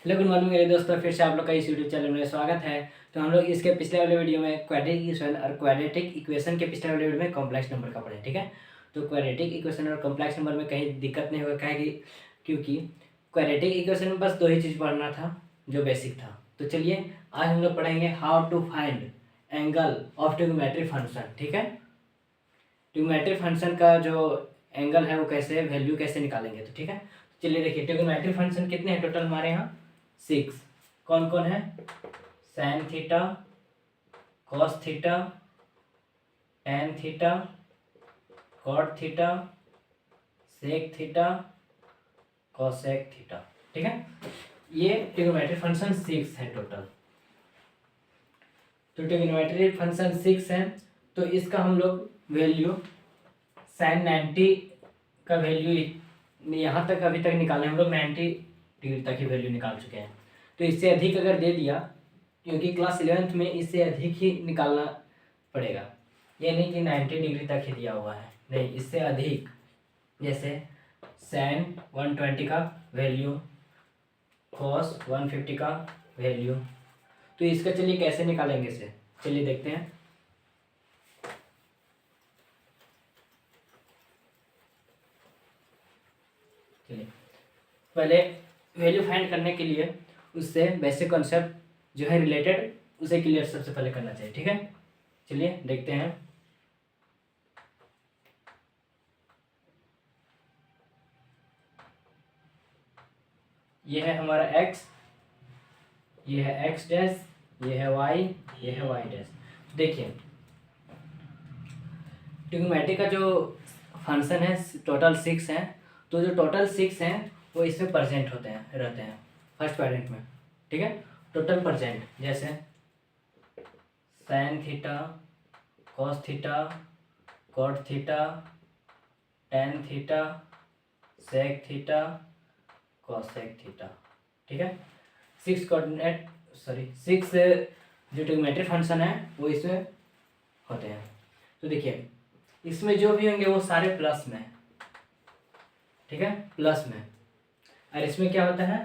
Hello good morning मेरे दोस्तों, फिर से आप लोग का इस यूट्यूब चैनल में स्वागत है। तो हम लोग इसके पिछले वाले वीडियो में क्वाड्रेटिक इक्वेशन और क्वाड्रेटिक इक्वेशन के पिछले वाले वीडियो में कॉम्प्लेक्स नंबर का पढ़े, ठीक है। तो क्वाड्रेटिक इक्वेशन और कॉम्प्लेक्स नंबर में कहीं दिक्कत नहीं होगा, कहेगी क्योंकि क्वाड्रेटिक इक्वेशन में बस दो ही चीज़ पढ़ना था जो बेसिक था। तो चलिए आज हम लोग पढ़ेंगे how to find angle of trigonometric function, ठीक है। ट्रिग्नोमेट्रिक फंक्शन का जो एंगल है वो कैसे वैल्यू कैसे निकालेंगे, तो ठीक है। चलिए देखिए, ट्रिग्नोमेट्रिक फंक्शन कितने हैं टोटल हमारे यहाँ? 6। कौन कौन है? Sine theta, cos theta, tan theta, cot theta, sec theta, cosec theta, ठीक है। ये ट्रिग्नोमेट्रिक फंक्शन 6 है टोटल। तो ट्रिग्नोमेट्रिक फंक्शन 6 है, तो इसका हम लोग वैल्यू साइन 90 का वैल्यू यहाँ तक अभी तक निकाले हम लोग 90 डिग्री तक ही वैल्यू निकाल चुके हैं। तो इससे अधिक अगर दे दिया, क्योंकि क्लास 11th में इससे अधिक ही निकालना पड़ेगा, ये नहीं कि 90 डिग्री तक ही दिया हुआ है, नहीं, इससे अधिक। जैसे साइन 120 का वैल्यू, कॉस 150 का वैल्यू, तो इसका चलिए कैसे निकालेंगे इसे, चलिए देखते हैं। चलिए पहले वैल्यू फाइंड करने के लिए उससे बेसिक कॉन्सेप्ट जो है रिलेटेड, उसे क्लियर सबसे पहले करना चाहिए, ठीक है। चलिए देखते हैं। ये है हमारा x, ये है x डैश, ये है y, ये है y डैश। देखिए ट्रिग्नोमेट्री का जो फंक्शन है टोटल 6 है, तो जो टोटल 6 हैं वो इसमें प्रेजेंट होते हैं, रहते हैं फर्स्ट क्वाड्रेंट में, ठीक है। टोटल प्रेजेंट जैसे sine theta, cos theta, cot theta, tan theta, sec theta, cosec theta, ठीक है। 6 कोऑर्डिनेट 6 जो ट्रिग्नोमेट्रिक फंक्शन है वो इसमें होते हैं। तो देखिए इसमें जो भी होंगे वो सारे प्लस में, ठीक है, प्लस में। और इसमें क्या होता है?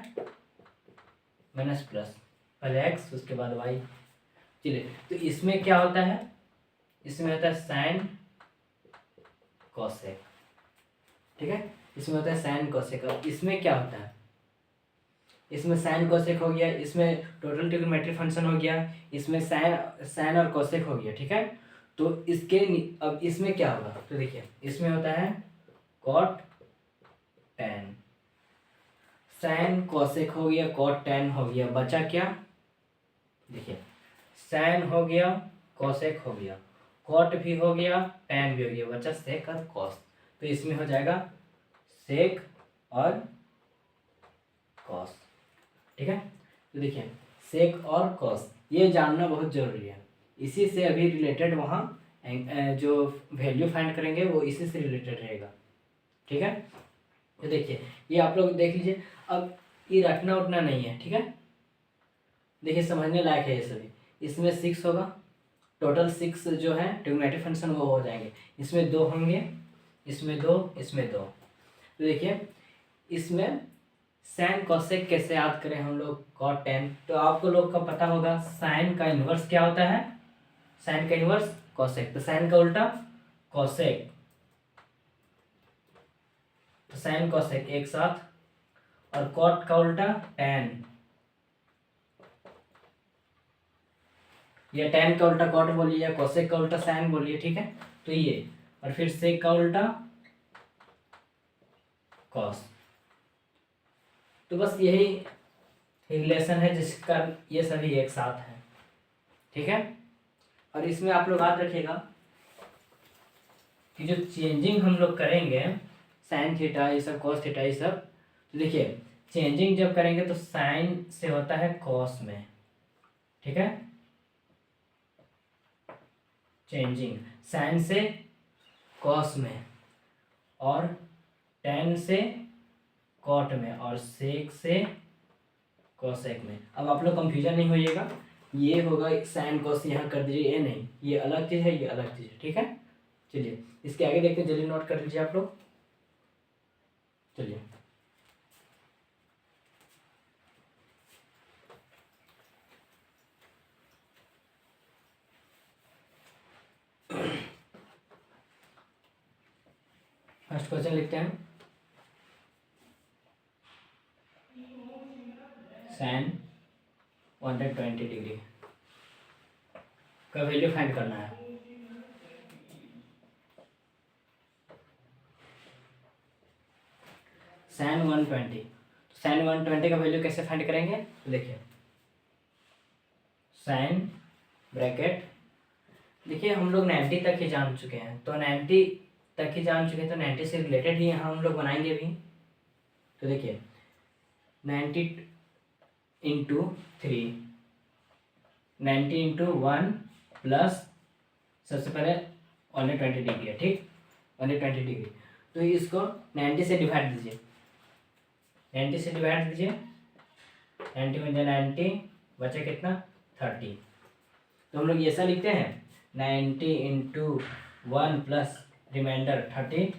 माइनस प्लस, पहले x उसके बाद y। चलिए तो इसमें क्या होता है? इसमें होता है साइन कोसेक, ठीक है। इसमें होता है साइन कोसेक। अब इसमें क्या होता है? इसमें साइन कोसेक हो गया, इसमें टोटल ट्रिग्नोमेट्रिक फंक्शन हो गया, इसमें साइन और कोसेक हो गया, ठीक है। तो इसके अब इसमें क्या होगा? तो देखिए इसमें होता है कॉट टैन, साइन कोसेक हो गया, कॉट टैन हो गया, बचा क्या? देखिए साइन हो गया, कोसेक हो गया, कॉट भी हो गया, टैन भी हो गया, बचा सेक और कॉस। तो इसमें हो जाएगा सेक और कॉस, ठीक है। तो देखिए सेक और कॉस ये जानना बहुत जरूरी है, इसी से अभी रिलेटेड वहाँ जो वैल्यू फाइंड करेंगे वो इसी से रिलेटेड रहेगा, ठीक है। तो देखिए ये आप लोग देख लीजिए, अब ये रटना उठना नहीं है, ठीक है। देखिए समझने लायक है ये सभी। इसमें 6 होगा, टोटल 6 जो है ट्रिग्नोमेट्रिक फंक्शन वो हो जाएंगे। इसमें 2 होंगे, इसमें 2, इसमें 2। तो देखिए इसमें साइन कोसेक कैसे याद करें हम लोग? कॉट टैन, तो आपको लोग का पता होगा साइन का इन्वर्स क्या होता है? साइन का इन्वर्स कोसेक, तो साइन का उल्टा कोसेक, तो साइन कोसेक एक साथ, और कॉट का उल्टा टैन, या टैन का उल्टा कॉट बोलिए या कोसेक का उल्टा साइन बोलिए, ठीक है। तो ये, और फिर सेक का उल्टा कॉस। तो बस यही रिलेशन है जिसका ये सभी एक साथ हैं, ठीक है। और इसमें आप लोग याद रखिएगा कि जो चेंजिंग हम लोग करेंगे साइन थीटा ये सब, कॉस थीटा ये सब, तो देखिए चेंजिंग जब करेंगे तो साइन से होता है कॉस में, ठीक है। चेंजिंग साइन से कॉस में, और टैन से कॉट में, और सेक से कोसेक में। अब आप लोग कंफ्यूजन नहीं होइएगा, ये होगा साइन कॉस यहाँ कर दीजिए, ये नहीं, ये अलग चीज़ है, ये अलग चीज़ है, ठीक है। चलिए इसके आगे देखते हैं, जल्दी नोट कर लीजिए आप लोग। चलिए फर्स्ट क्वेश्चन लिखते हैं, साइन 120 डिग्री का वैल्यू फाइंड करना है। साइन 120, साइन 120 का वैल्यू कैसे फाइंड करेंगे, तो देखिए साइन ब्रैकेट, देखिए हम लोग 90 तक ही जान चुके हैं, तो 90 तक ही जान चुके हैं, तो 90 से रिलेटेड ही यहाँ हम लोग बनाएंगे भी। तो देखिए 90 इंटू 3, 90 इंटू 1 प्लस सबसे पहले 120 डिग्री है, ठीक, 120 डिग्री, तो इसको 90 से डिवाइड दीजिए, 90 से डिवाइड दीजिए, 90 में 90 बचा कितना 30, तो हम लोग ऐसा लिखते हैं 90 इंटू 1 प्लस रिमाइंडर 30,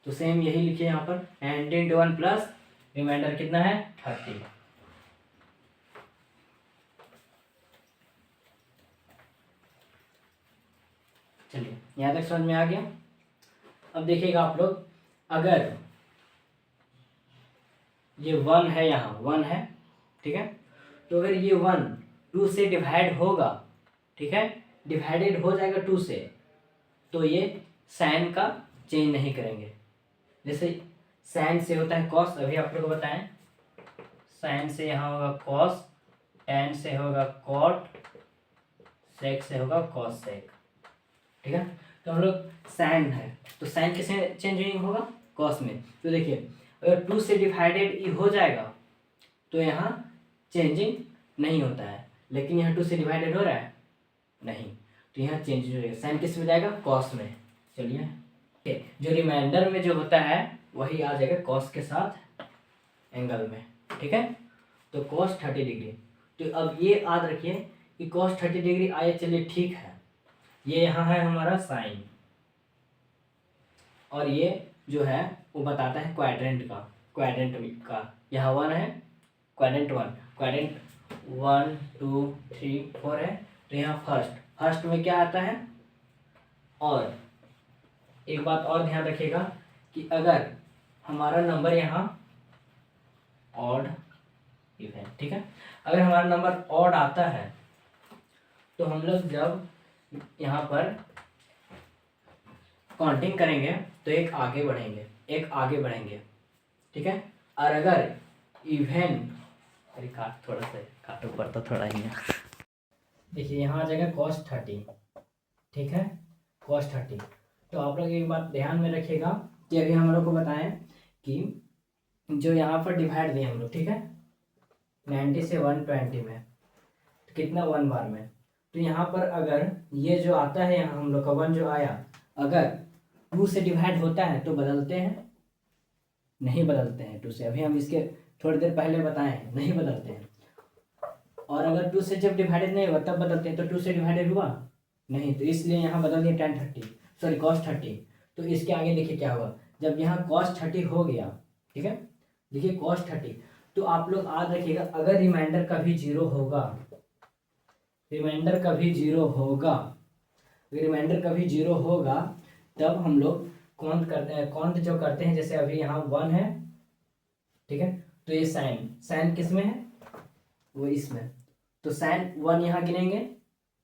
तो सेम यही लिखिए यहाँ पर 90 इंटू 1 प्लस रिमाइंडर कितना है 30। चलिए यहाँ तक समझ में आ गया। अब देखिएगा आप लोग, अगर ये 1 है, यहाँ 1 है, ठीक है, तो अगर ये 1 2 से डिवाइड होगा, ठीक है, डिवाइडेड हो जाएगा 2 से, तो ये साइन का चेंज नहीं करेंगे। जैसे साइन से होता है कॉस, अभी आप लोग को बताएं, साइन से यहाँ होगा कॉस, टैन से होगा कॉट, सेक से होगा कॉस सेक, ठीक है, तो हम लोग साइन है, तो साइन किसमें चेंजिंग होगा, कॉस में, तो देखिए अगर 2 से डिवाइडेड ई हो जाएगा तो यहाँ चेंजिंग नहीं होता है, लेकिन यहाँ 2 से डिवाइडेड हो रहा है नहीं, तो यहाँ चेंज हो जाएगा, साइन किस में जाएगा, कॉस में। चलिए ठीक, जो रिमाइंडर में जो होता है वही आ जाएगा कॉस के साथ एंगल में, ठीक है, तो कॉस 30 डिग्री, तो अब ये याद रखिए कि कॉस 30 डिग्री आए, चलिए ठीक है, ये यहाँ है हमारा साइन, और ये जो है वो बताता है क्वाड्रेंट का, यहाँ 1 है, क्वाड्रेंट 1 2 3 4 है, तो यहाँ फर्स्ट में क्या आता है, और एक बात और ध्यान रखिएगा कि अगर हमारा नंबर यहाँ ऑड इवन, ठीक है, अगर हमारा नंबर ऑड आता है तो हम लोग जब यहाँ पर काउंटिंग करेंगे तो एक आगे बढ़ेंगे, ठीक है, और अगर इवन, अरे थोड़ा सा काटो पड़ता थोड़ा ही है, देखिए यहाँ आ जाएगा cos 30, ठीक है, cos 30, तो आप लोग एक बात ध्यान में रखिएगा कि अभी हम लोग को बताएं कि जो यहाँ पर डिवाइड दिए हम लोग, ठीक है, 90 से 120 में, तो कितना 1 बार में, तो यहाँ पर अगर ये जो आता है यहाँ हम लोग का 1 जो आया, अगर 2 से डिवाइड होता है तो बदलते हैं, नहीं बदलते हैं 2 से, अभी हम इसके थोड़ी देर पहले बताए हैं, नहीं बदलते हैं, और अगर 2 से जब डिवाइडेड नहीं हुआ तब बदलते हैं, तो 2 से डिवाइडेड हुआ नहीं, तो इसलिए यहाँ बदल दिए tan 30, सॉरी cos 30, तो इसके आगे देखिए क्या होगा, जब यहाँ cos 30 हो गया, ठीक है, देखिए cos 30, तो आप लोग याद रखिएगा अगर रिमाइंडर कभी जीरो होगा, रिमाइंडर कभी जीरो होगा तब हम लोग काउंट जो करते हैं, जैसे अभी यहाँ 1 है, ठीक है, तो ये साइन किस में है, वो इसमें, तो साइन 1 यहाँ गिनेंगे,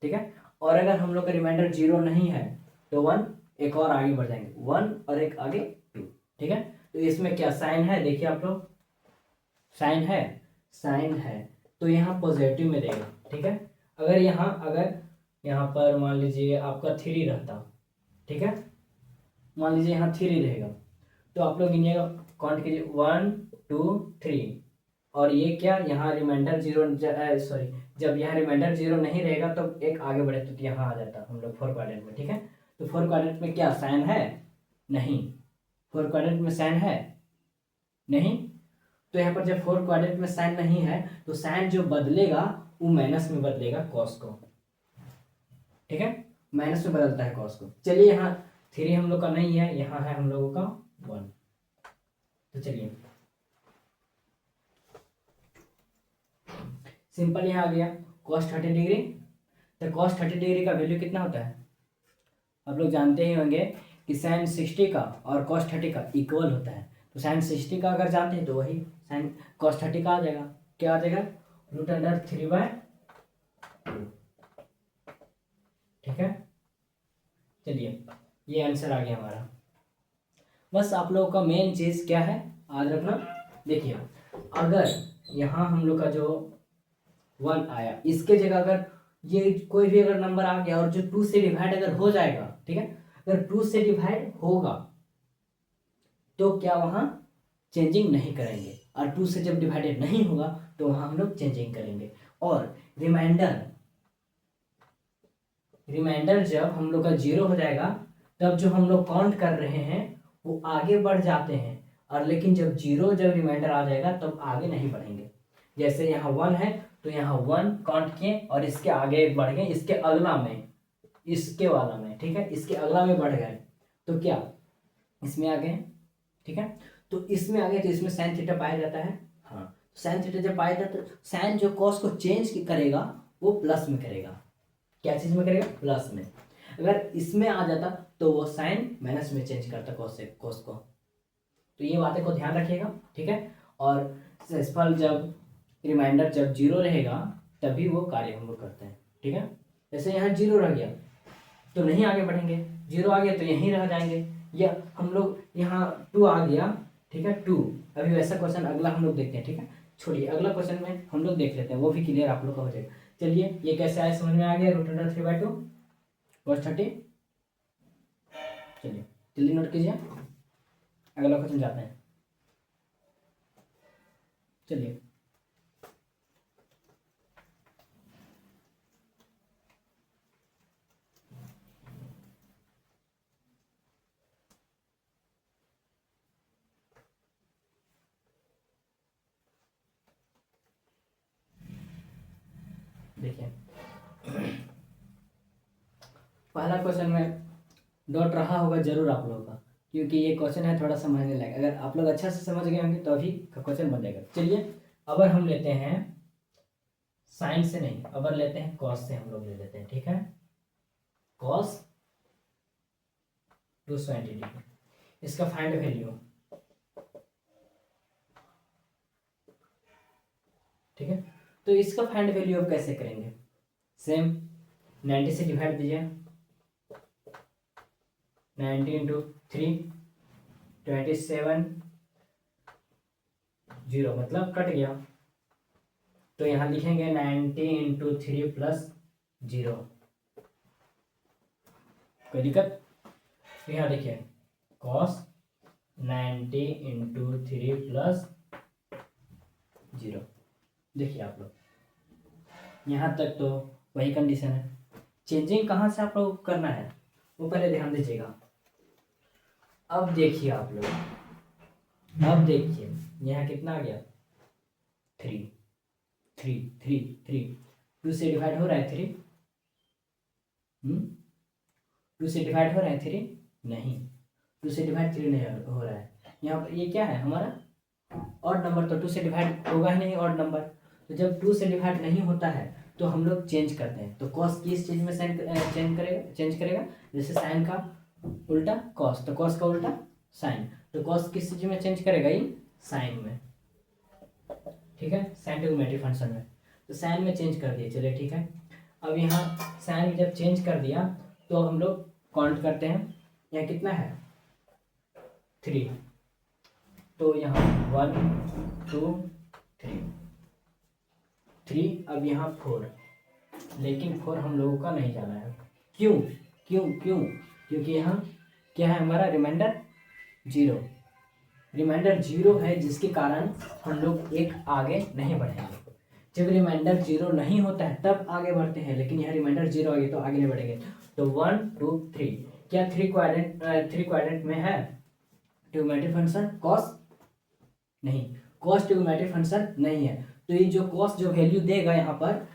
ठीक है, और अगर हम लोग का रिमाइंडर 0 नहीं है तो 1 एक और आगे बढ़ जाएंगे, 1 और एक आगे 2, ठीक है, तो इसमें क्या साइन है, देखिए आप लोग साइन है, तो यहाँ पॉजिटिव में देगा, ठीक है, अगर यहाँ पर मान लीजिए आपका 3 रहता, ठीक है, मान लीजिए यहाँ 3 रहेगा, तो आप लोग गिनिएगा, काउंट कीजिए 1 2 3, और ये क्या यहाँ रिमाइंडर 0, सॉरी, जब यहाँ रिमाइंडर 0 नहीं रहेगा तो एक आगे बढ़े तो यहाँ आ जाता हम लोग 4 क्वाड्रेंट में, ठीक है, तो 4 क्वाड्रेंट में क्या साइन है, नहीं, 4 क्वाड्रेंट में साइन है नहीं, तो यहाँ पर जब 4 क्वाड्रेंट में साइन नहीं है तो साइन जो बदलेगा वो माइनस में बदलेगा कॉस को, ठीक है, माइनस में बदलता है कॉस को। चलिए यहाँ 3 हम लोग का नहीं है, यहाँ है हम लोगों का 1, तो चलिए सिंपल यहाँ आ गया cos 30 डिग्री, तो cos 30 डिग्री का वैल्यू कितना होता है, आप लोग जानते ही होंगे कि साइन 60 का और कॉस 30 का इक्वल होता है। तो साइन 60 का अगर जानते हैं तो वही साइन कॉस 30 का आ जाएगा। क्या आ जाएगा? √3/2। ठीक है, चलिए ये आंसर आ गया हमारा। बस आप लोगों का मेन चीज़ क्या है आज रखना, देखिए अगर यहाँ हम लोग का जो 1 आया, इसके जगह अगर ये कोई भी अगर नंबर आ गया और जो 2 से डिवाइड अगर हो जाएगा, ठीक है, अगर 2 से डिवाइड होगा तो क्या वहाँ चेंजिंग नहीं करेंगे, और 2 से जब डिवाइडेड नहीं होगा तो वहाँ हम लोग चेंजिंग करेंगे। और रिमाइंडर जब हम लोग का 0 हो जाएगा तब जो हम लोग काउंट कर रहे हैं वो आगे बढ़ जाते हैं, और लेकिन जब रिमाइंडर आ जाएगा तब आगे नहीं बढ़ेंगे। जैसे यहाँ 1 है तो यहाँ 1 काउंट किए और इसके आगे बढ़ गए, इसके अगला में, इसके वाला में, ठीक है, इसके अगला में बढ़ गए तो क्या इसमें आ गए, ठीक है। तो इसमें आ गए तो इसमें साइन थीटा पाया जाता है। हाँ, साइन थीटा जब पाया जाता है तो साइन जो कॉस को चेंज करेगा वो प्लस में करेगा। क्या चीज में करेगा? प्लस में। अगर इसमें आ जाता तो वो साइन माइनस में चेंज करता कॉस को। तो ये बातें को ध्यान रखिएगा, ठीक है। और सेसफल जब रिमाइंडर जब 0 रहेगा तभी वो कार्य हम लोग करते हैं, ठीक है। जैसे यहाँ 0 रह गया तो नहीं आगे बढ़ेंगे, 0 आ गया तो यहीं रह जाएंगे, या हम लोग यहाँ 2 आ गया, ठीक है, 2। अभी वैसा क्वेश्चन अगला हम लोग देखते हैं, ठीक है। छोड़िए, अगला क्वेश्चन में हम लोग देख लेते हैं, वो भी क्लियर आप लोग का हो जाएगा। चलिए ये कैसे आया समझ में आ गया, √3/2 cos 30। चलिए जल्दी नोट कीजिए, अगला क्वेश्चन जाते हैं। चलिए देखिए, पहला क्वेश्चन में डॉट रहा होगा जरूर आप लोगों का, क्योंकि ये क्वेश्चन है थोड़ा समझने लायक। अगर आप लोग अच्छा से समझ गए होंगे तो अभी का क्वेश्चन बन जाएगा। चलिए अब हम लेते हैं साइन से नहीं, अब लेते हैं कॉस से, हम लोग ले लेते हैं, ठीक है। कॉस 220 डिग्री, इसका फाइंड वैल्यू, ठीक है। तो इसका फाइंड वैल्यू अब कैसे करेंगे? सेम 90 से डिवाइड दीजिए, 90 इंटू 3 27 0, मतलब कट गया। तो यहाँ लिखेंगे 90 इंटू 3 प्लस 0, कोई दिक्कत? तो यहाँ देखिए कॉस 90 इंटू 3 प्लस 0। देखिए आप लोग यहाँ तक तो वही कंडीशन है। चेंजिंग कहाँ से आप लोग करना है वो पहले ध्यान दीजिएगा। अब देखिए आप लोग, अब देखिए यहाँ कितना आ गया? 3 3 3 3, 2 से डिवाइड हो रहा है 3, 2 से डिवाइड हो रहा है 3 नहीं, 2 से डिवाइड 3 नहीं हो रहा है। यहाँ पर ये क्या है हमारा ऑड नंबर, तो 2 से डिवाइड होगा ही नहीं ऑड नंबर। तो जब 2 से डिवाइड नहीं होता है तो हम लोग चेंज करते हैं। तो कॉस किस चीज़ में चेंज करेगा? जैसे साइन का उल्टा कॉस, तो कॉस का उल्टा साइन, तो कॉस किस चीज़ में चेंज करेगा? इन साइन में, ठीक है, साइन ट्रिग्नोमेट्रिक फंक्शन में। तो साइन में चेंज कर दिए, चलिए ठीक है। अब यहाँ साइन में जब चेंज कर दिया तो हम लोग काउंट करते हैं, यहाँ कितना है? 3, तो यहाँ 1 2 3, अब यहाँ 4, लेकिन 4 हम लोगों का नहीं जाना है। क्यों क्यों क्यों? क्योंकि यहाँ क्या है हमारा? रिमाइंडर 0, रिमाइंडर 0 है, जिसके कारण हम लोग एक आगे नहीं बढ़ेंगे। जब रिमाइंडर 0 नहीं होता है तब आगे बढ़ते हैं, लेकिन यहाँ रिमाइंडर 0 आ गया तो आगे नहीं बढ़ेंगे। तो 1 2 3, क्या 3 क्वाड्रेंट में है ट्रिग्नोमेट्रिक फंक्शन कॉस? नहीं, कॉस ट्रिग्नोमेट्रिक फंक्शन नहीं है। तो ये जो कॉस जो वैल्यू देगा यहाँ पर,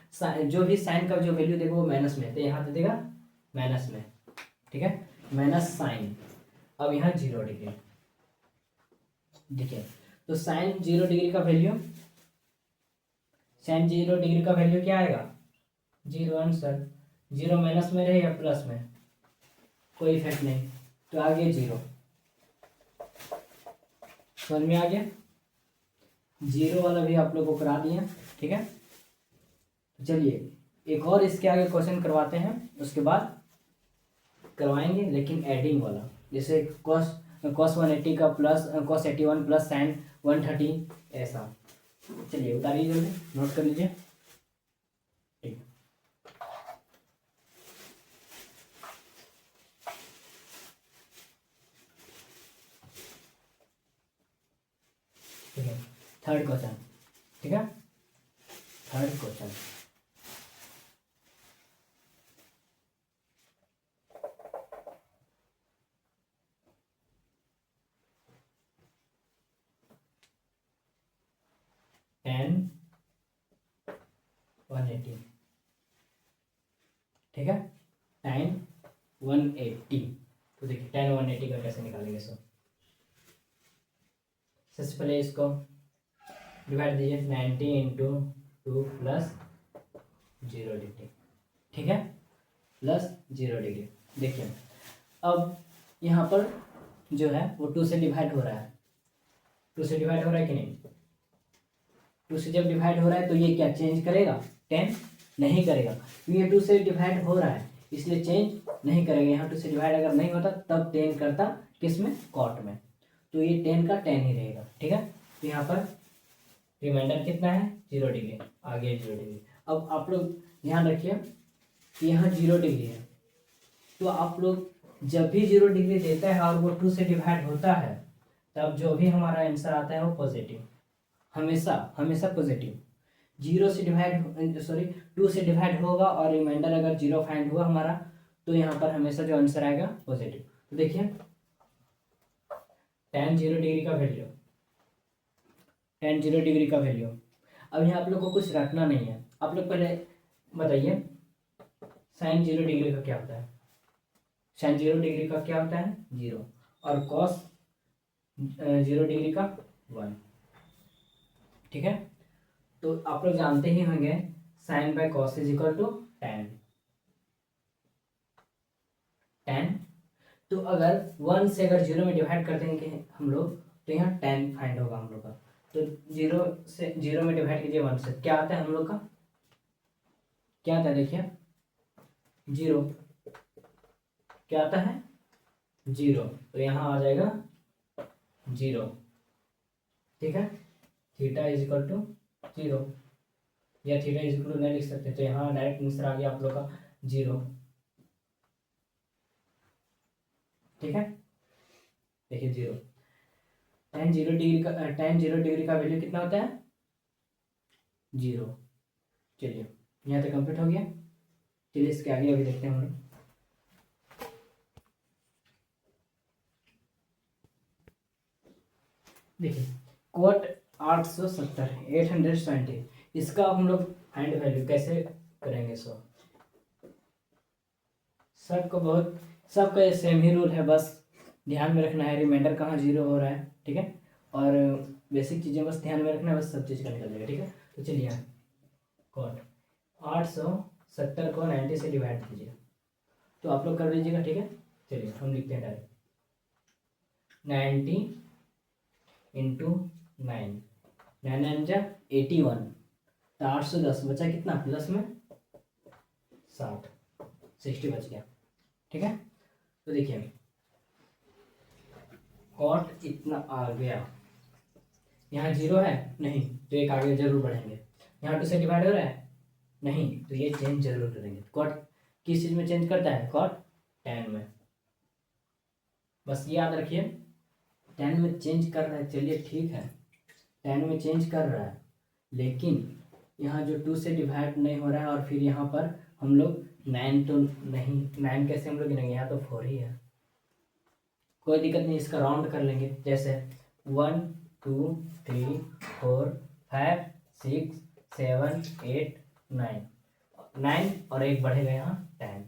जो भी साइन का जो वैल्यू देगा वो माइनस में, तो यहाँ पे देगा माइनस में, ठीक है, माइनस साइन। अब यहाँ 0 डिग्री, देखिए तो साइन 0 डिग्री का वैल्यू, साइन 0 डिग्री का वैल्यू क्या आएगा? 0 आंसर। 0 माइनस में रहे या प्लस में, कोई इफेक्ट नहीं, तो आ गया 0। समझ में आ गया? 0 वाला भी आप लोग को करा दिया, ठीक है। तो चलिए एक और इसके आगे क्वेश्चन करवाते हैं, उसके बाद करवाएंगे लेकिन एडिंग वाला, जैसे cos 180 का प्लस cos 81 प्लस sin 130 ऐसा। चलिए उतारिए जल्दी, नोट कर लीजिए। ठीक है, थर्ड क्वेश्चन, ठीक है, थर्ड क्वेश्चन। tan 180, ठीक है, tan 180। तो देखिए tan 180 का कैसे निकालेंगे सो। सबसे पहले इसको डिवाइड दीजिए, 90 इंटू 2 प्लस 0 डिग्री, ठीक है, प्लस 0 डिग्री। देखिए अब यहाँ पर जो है वो 2 से डिवाइड हो रहा है, 2 से डिवाइड हो रहा है कि नहीं? 2 से जब डिवाइड हो रहा है तो ये क्या चेंज करेगा? 10 नहीं करेगा। तो ये 2 से डिवाइड हो रहा है इसलिए चेंज नहीं करेगा। यहाँ 2 से डिवाइड अगर नहीं होता तब 10 करता, किस में? कॉट में। तो ये 10 का 10 ही रहेगा, ठीक है। तो यहाँ पर रिमाइंडर कितना है? 0 डिग्री, आगे 0 डिग्री। अब आप लोग ध्यान रखिए कि यहाँ 0 डिग्री है, तो आप लोग जब भी 0 डिग्री देता है और वो 2 से डिवाइड होता है तब जो भी हमारा आंसर आता है वो पॉजिटिव, हमेशा हमेशा पॉजिटिव। 0 से डिवाइड 2 से डिवाइड होगा और रिमाइंडर अगर 0 फाइंड हुआ हमारा तो यहाँ पर हमेशा जो आंसर आएगा पॉजिटिव। तो देखिए tan 0 डिग्री का वैल्यू, tan 0 डिग्री का वैल्यू। अब यहाँ आप लोग को कुछ रखना नहीं है, आप लोग पहले बताइए sin 0 डिग्री का क्या होता है? sin 0 डिग्री का क्या होता है? 0, और cos 0 डिग्री का 1, ठीक है। तो आप लोग जानते ही होंगे sine by cos is equal to tan। तो अगर 1 से अगर 0 में डिवाइड कर देंगे हम लोग तो यहाँ tan फाइंड होगा हम लोग का। तो 0 से 0 में डिवाइड कीजिए 1 से, क्या आता है हम लोग का? क्या आता है? देखिए 0, क्या आता है? 0। तो यहाँ आ जाएगा 0, ठीक है। थीटा इज इक्वल टू 0 या थीटा इज इक्वल टू नहीं लिख सकते, तो यहाँ डायरेक्ट आंसर आ गया आप लोग का 0, ठीक है। देखिए 0, tan 0 डिग्री का वैल्यू कितना होता है? 0। चलिए यहाँ तक कंप्लीट हो गया। चलिए इसके आगे अभी देखते हैं हम लोग। देखिए कोट 870 इसका हम लोग फाइंड वैल्यू कैसे करेंगे? सबका सेम ही रूल है, बस ध्यान में रखना है रिमाइंडर कहाँ 0 हो रहा है, ठीक है। और बेसिक चीज़ें बस ध्यान में रखना है, बस सब चीज़ का निकल जाएगा, ठीक है। तो चलिए कोट 870 को 90 से डिवाइड कीजिए, तो आप लोग कर लीजिएगा, ठीक है। चलिए हम लिखते हैं डायरेक्ट 90 इंटू 9, 9 जा 81, तो 810 बचा कितना? प्लस में 60 बच गया, ठीक है। तो देखिए कॉट इतना आ गया, यहाँ 0 है नहीं तो एक आगे जरूर बढ़ेंगे। यहाँ 2 से डिवाइड हो रहा है नहीं तो ये चेंज जरूर करेंगे। कॉट किस चीज़ में चेंज करता है? कॉट tan में। बस याद रखिए tan में चेंज कर रहा है, चलिए ठीक है tan में चेंज कर रहा है, लेकिन यहाँ जो 2 से डिवाइड नहीं हो रहा है और फिर यहाँ पर हम लोग 9 तो नहीं, 9 कैसे हम लोग गिनेंगे? यहाँ तो 4 ही है, कोई दिक्कत नहीं, इसका राउंड कर लेंगे। जैसे 1 2 3 4 5 6 7 8 9 और एक बढ़ेगा यहाँ 10।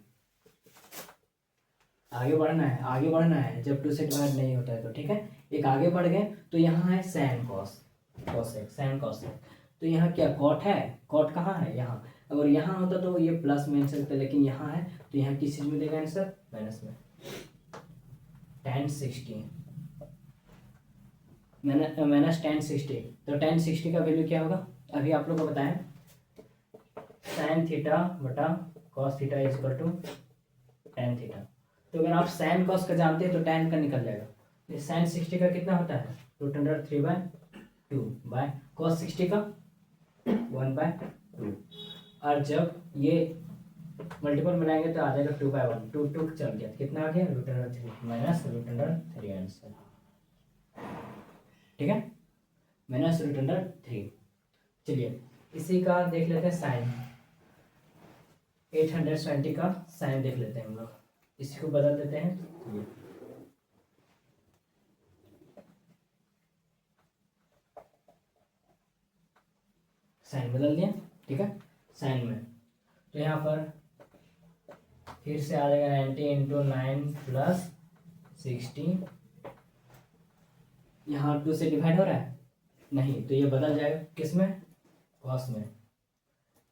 आगे बढ़ना है जब 2 से डिवाइड नहीं होता है तो, ठीक है। एक आगे बढ़ गए तो यहाँ है सैन कॉसेक। तो यहाँ क्या कॉट है? कॉट कहाँ है? यहाँ। अगर यहाँ होता तो ये प्लस में आंसर था, लेकिन यहाँ है तो यहाँ किस चीज़ में देगा आंसर? माइनस में। tan60 minus tan60। तो tan60 का वैल्यू क्या होगा, अभी आप लोग को बताएं, साइन थीटा बटा cos theta is equal to tan theta. तो अगर आप साइन कॉस का जानते हैं तो tan का निकल जाएगा। तो साइन 60 का कितना होता है, √3/2 बाय कॉस 60 का 1/2। और जब ये मल्टीपल बनाएंगे तो आ जाएगा 2/1, 2 चल गया, कितना आ गया, √3 माइनस √3 आंसर। ठीक है, माइनस √3। चलिए इसी का देख लेते हैं साइन, 820 का साइन देख लेते हैं हम लोग, इसी को बदल देते हैं। ये साइन बदल दिया, ठीक है, साइन में तो यहाँ पर फिर से आ जाएगा 90 इंटू 9 प्लस 60। यहाँ 2 से डिवाइड हो रहा है नहीं, तो ये बदल जाएगा किस में, कॉस में।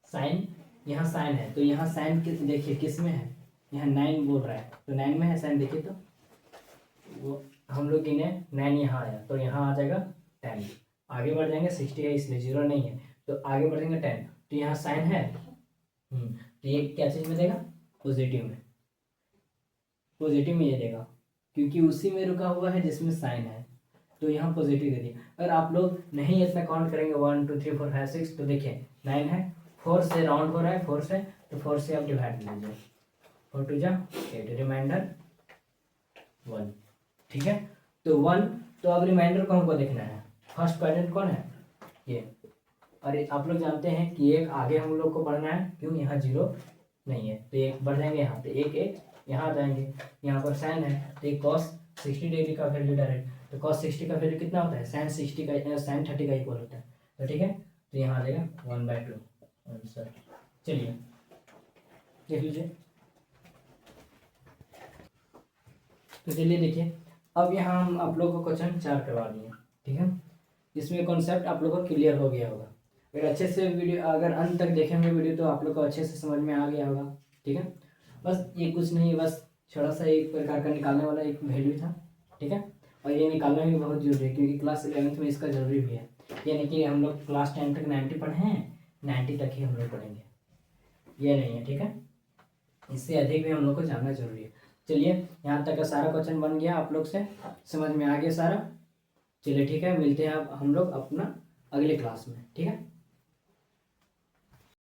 साइन, यहाँ साइन है तो यहाँ साइन देखिए किस में है, यहाँ 9 बोल रहा है तो 9 में है साइन, देखिए तो वो हम लोग गिने 9 यहाँ आया तो यहाँ आ जाएगा 10। आगे बढ़ जाएंगे, 60 है इसलिए 0 नहीं है तो आगे बढ़ेंगे 10, तो यहाँ साइन है। तो ये क्या चीज़ में देगा, पॉजिटिव में, पॉजिटिव में ये देगा क्योंकि उसी में रुका हुआ है जिसमें साइन है, तो यहाँ पॉजिटिव दे दिया। अगर आप लोग नहीं इतना काउंट करेंगे 1 2 3 4 5 6, तो देखिए 9 है, 4 से राउंड हो रहा है, 4 से, तो 4 से आप डिवाइड कर लीजिए, 4 2 जा 8, रिमाइंडर 1। ठीक है, तो 1, तो अब रिमाइंडर को हमको देखना है, फर्स्ट क्वाड्रेंट कौन है, ये। और आप लोग जानते हैं कि एक आगे हम लोग को बढ़ना है, क्यों, यहाँ 0 नहीं है तो एक बढ़ जाएंगे यहाँ पे, एक एक यहाँ आ जाएंगे, यहाँ पर साइन है तो एक cos 60 डिग्री का वैल्यू डायरेक्ट, तो cos 60 का वैल्यू कितना होता है, साइन 60 का, साइन 30 का इक्वल होता है, तो ठीक है, तो यहाँ आ जाएगा 1/2 आंसर। चलिए देख लीजिए, तो चलिए देखिए, अब यहाँ हम आप लोगों को क्वेश्चन 4 करवा दिए, ठीक है। इसमें कॉन्सेप्ट आप लोगों को क्लियर हो गया होगा, अगर अच्छे से वीडियो, अगर अंत तक देखेंगे वीडियो तो आप लोग को अच्छे से समझ में आ गया होगा, ठीक है। बस ये कुछ नहीं, बस छोटा सा एक प्रकार का निकालने वाला एक वैल्यू था, ठीक है। और ये निकालना भी बहुत जरूरी है क्योंकि क्लास 11th में इसका जरूरी भी है, ये नहीं कि हम लोग क्लास 10 तक 90 पढ़े हैं, 90 तक ही हम लोग पढ़ेंगे, ये नहीं है, ठीक है। इससे अधिक भी हम लोग को जानना जरूरी है। चलिए यहाँ तक का सारा क्वेश्चन बन गया, आप लोग से समझ में आ गया सारा। चलिए ठीक है, मिलते हैं अब हम लोग अपना अगले क्लास में, ठीक है।